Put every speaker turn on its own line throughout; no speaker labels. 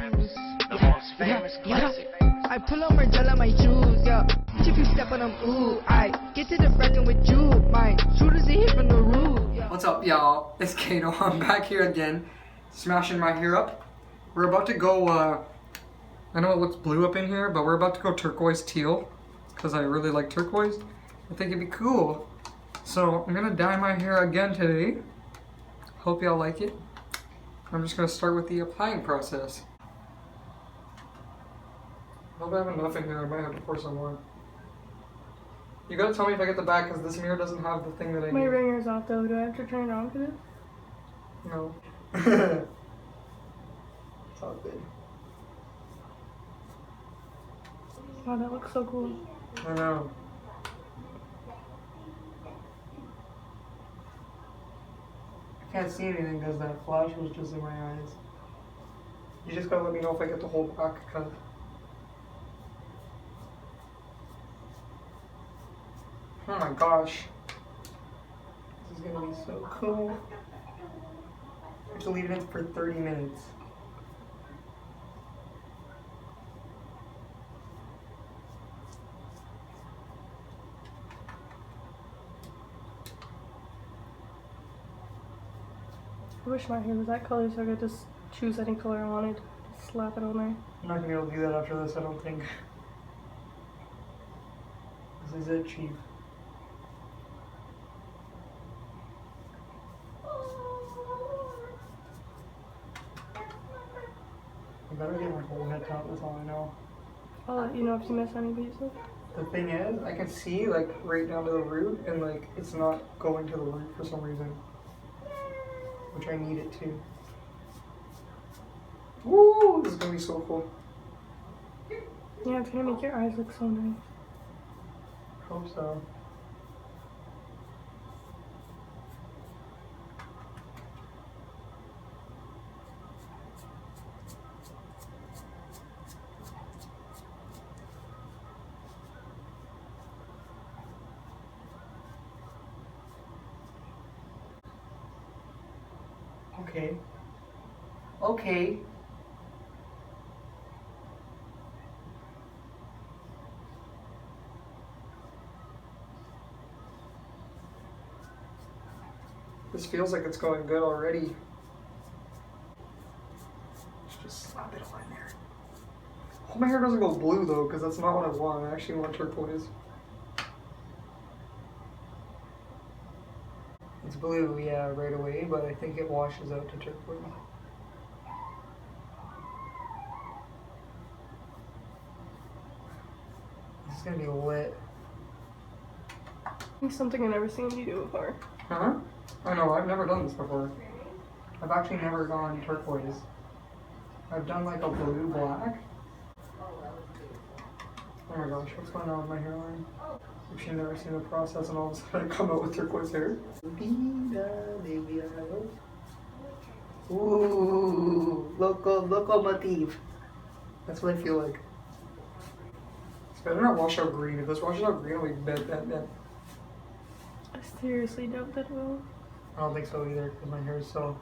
The most famous classic. I pull up Margiela my shoes, yeah. If you step on them, ooh, I get to the wrecking with you, mine. Shooters they hit from the roof, yeah.
What's up, y'all? It's Kano. I'm back here again, smashing my hair up. We're about to go, I know it looks blue up in here, but we're about to go turquoise teal, because I really like turquoise. I think it'd be cool. So I'm gonna dye my hair again today. Hope y'all like it. I'm just gonna start with the applying process. I hope I have enough in here. I might have to pour some more. You gotta tell me if I get the back, because this mirror doesn't have the thing that I need.
My ringer's off though. Do I have to turn it on for this?
No. It's all good.
Wow, that looks so cool.
I know. I can't see anything because that flash was just in my eyes. You just gotta let me know if I get the whole back cut. Oh my gosh. This is gonna be so cool. I have to leave it for 30 minutes.
I wish my hair was that color so I could just choose any color I wanted. Just slap it on there.
I'm not gonna be able to do that after this, I don't think. This is it, Chief. I better get my whole head top, that's all I know.
I'll let you know if you miss any pieces.
The thing is, I can see like right down to the root and like it's not going to the root for some reason. Which I need it to. Woo! This is gonna be so cool.
Yeah, it's gonna make your eyes look so nice.
Hope so. Okay. Okay. This feels like it's going good already. Let's just slap it on there. Hope my hair doesn't go blue though, because that's not what I want. I actually want turquoise. It's blue, yeah, right away, but I think it washes out to turquoise. This is gonna be lit.
It's something I've never seen you do before.
Huh? I know, I've never done this before. I've actually never gone turquoise. I've done like a blue black. Oh my gosh, what's going on with my hairline? If you've never seen the process and all of a sudden I come out with turquoise hair. Ooh, locomotive. That's what I feel like. It's better not wash out green. If this washes out green, I'll be bad.
I seriously doubt that it will.
I don't think so either, because my hair is so...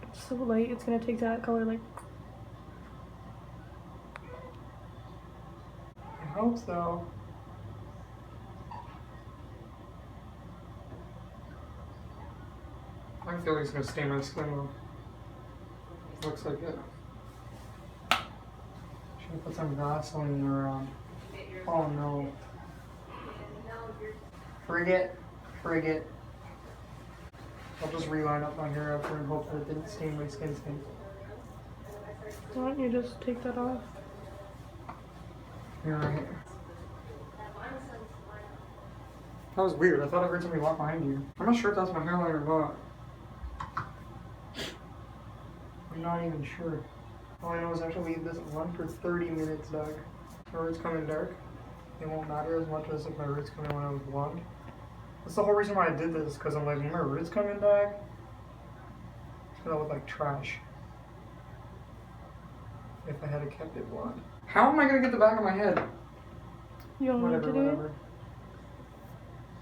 It's so light, it's gonna take that color like...
I hope so. I feel like it's gonna stain my skin though. Looks like it. Should have put some Vaseline around. Oh no. Frig it. I'll just reline up my hair after and hope that it didn't stain my skin.
Why don't you just take that off?
You're right. That was weird. I thought I heard somebody walk behind you. I'm not sure if that's my hairline or not. I'm not even sure. All I know is I have to leave this on for 30 minutes, Doug. My roots come in dark. It won't matter as much as if my roots come in when I was blonde. That's the whole reason why I did this, because I'm like, when my roots come in dark, it's gonna look like trash. If I had kept it blonde. How am I gonna get the back of my head?
You don't want to do it?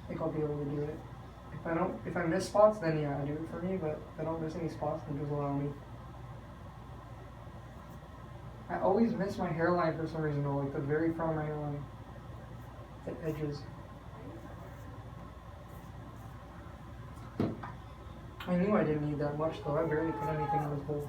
I think I'll be able to do it. If I miss spots, then yeah, do it for me, but if I don't miss any spots, then just allow me. I always miss my hairline for some reason though, like the very front of my hairline. The edges. I knew I didn't need that much though. I barely put anything in this bowl.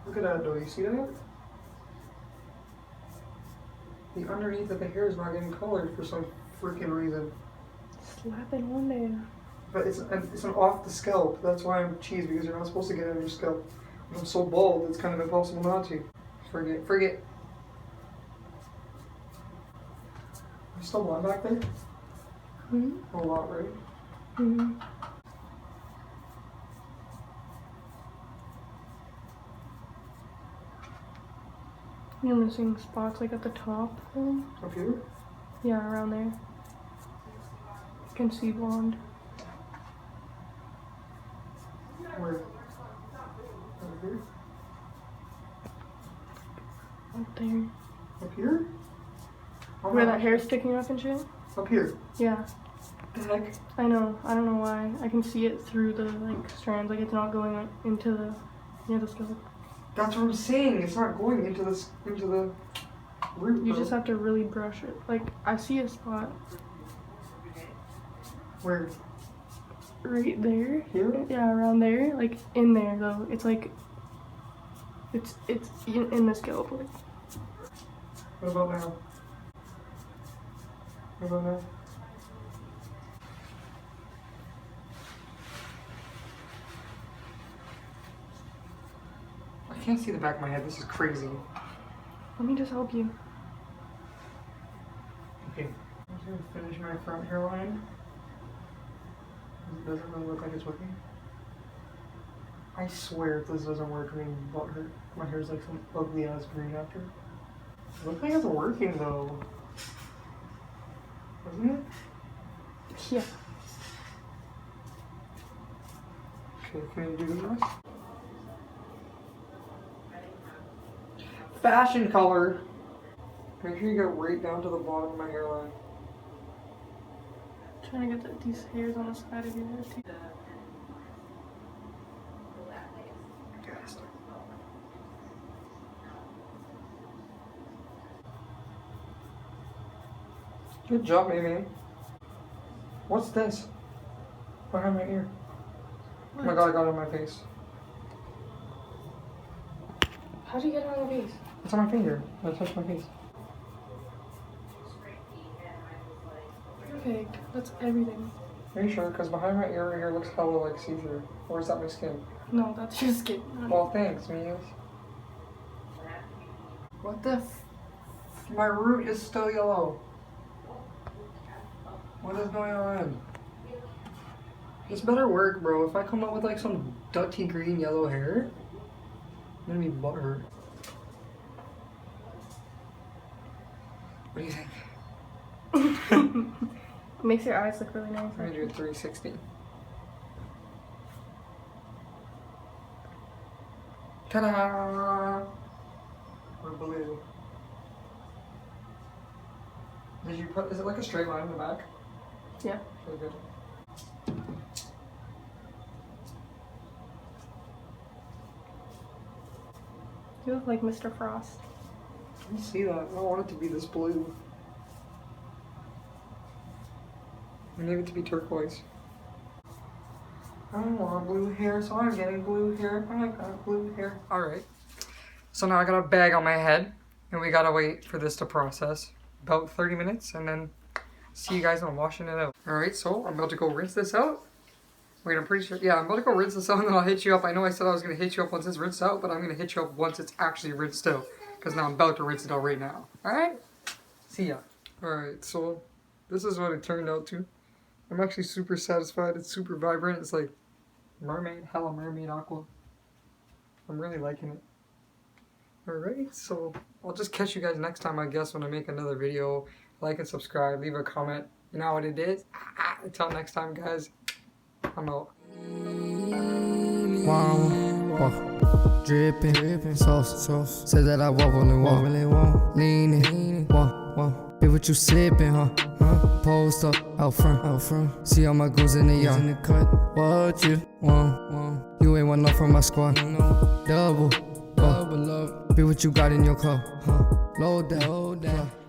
Look at that though, you see that? The underneath of the hair is not getting colored for some freaking reason.
Slap it on there.
But it's an off the scalp. That's why I'm cheese, because you're not supposed to get it on your scalp. I'm so bald, it's kind of impossible not to. Forget. You still blonde back there? A lot, right?
You're missing spots like at the top.
Up here?
Yeah, around there. You can see blonde.
Where? Up here?
Up there.
Up here?
Where that hair's sticking up and shit?
Up here.
Yeah.
What the heck?
I know. I don't know why. I can see it through the like strands. Like it's not going into the near the scalp.
That's what I'm saying. It's not going into the root.
You
though.
just have to really brush it. Like I see a spot.
Where?
Right there.
Here?
Yeah, around there. Like in there though. It's like it's in the scalp. Like.
What about now? What about now? I can't see the back of my head. This is crazy.
Let me just help you.
Okay. I'm just gonna finish my front hairline. It doesn't really look like it's working. I swear if this doesn't work, my hair's like some ugly ass green after. It looks like it's working though. Doesn't it?
Yeah.
Okay, can you do the rest? Fashion color. Make sure you get right down to the bottom of my hairline.
Trying to get these hairs on the side of your head too.
Yes. Good job, Amy. What's this? Behind my ear. Oh my god, I got it on my face.
How'd you get it on your face?
It's on my finger. I touched my face.
Perfect. That's everything.
Are you sure? Because behind my ear right here looks hella like see-through. Or is that my skin?
No, that's your skin.
Well, thanks, Mias. What the my root is still yellow. What is going on? This better work, bro. If I come up with like some dirty green yellow hair, I'm gonna be butthurt. What do you think?
Makes your eyes look really nice.
I'm gonna do a 360. Ta-da! We're blue. Did you put, is it like a straight line in the back?
Yeah.
Really good.
You look like Mr. Frost.
I see that. I don't want it to be this blue. I need it to be turquoise. I don't want blue hair, so I'm getting blue hair. I got blue hair. Alright. So now I got a bag on my head, and we gotta wait for this to process. About 30 minutes, and then see you guys when I'm washing it out. Alright, so I'm about to go rinse this out. Wait, I'm pretty sure. Yeah, I'm about to go rinse this out, and then I'll hit you up. I know I said I was going to hit you up once it's rinsed out, but I'm going to hit you up once it's actually rinsed out. Because now I'm about to rinse it out right now. Alright? See ya. Alright, so this is what it turned out to. I'm actually super satisfied. It's super vibrant. It's like mermaid, hella mermaid aqua. I'm really liking it. Alright, so I'll just catch you guys next time, I guess, when I make another video. Like and subscribe. Leave a comment. You know what it is? Until next time, guys. I'm out.
Wow, dripping, sauce. Said that I walk on the wall, really won't lean it. Wow, be with what you sippin', huh? Post up, out front. See all my goons in the yard. In the cut. What you want? You ain't want enough from my squad. Double up. Be what you got in your cup. Load that.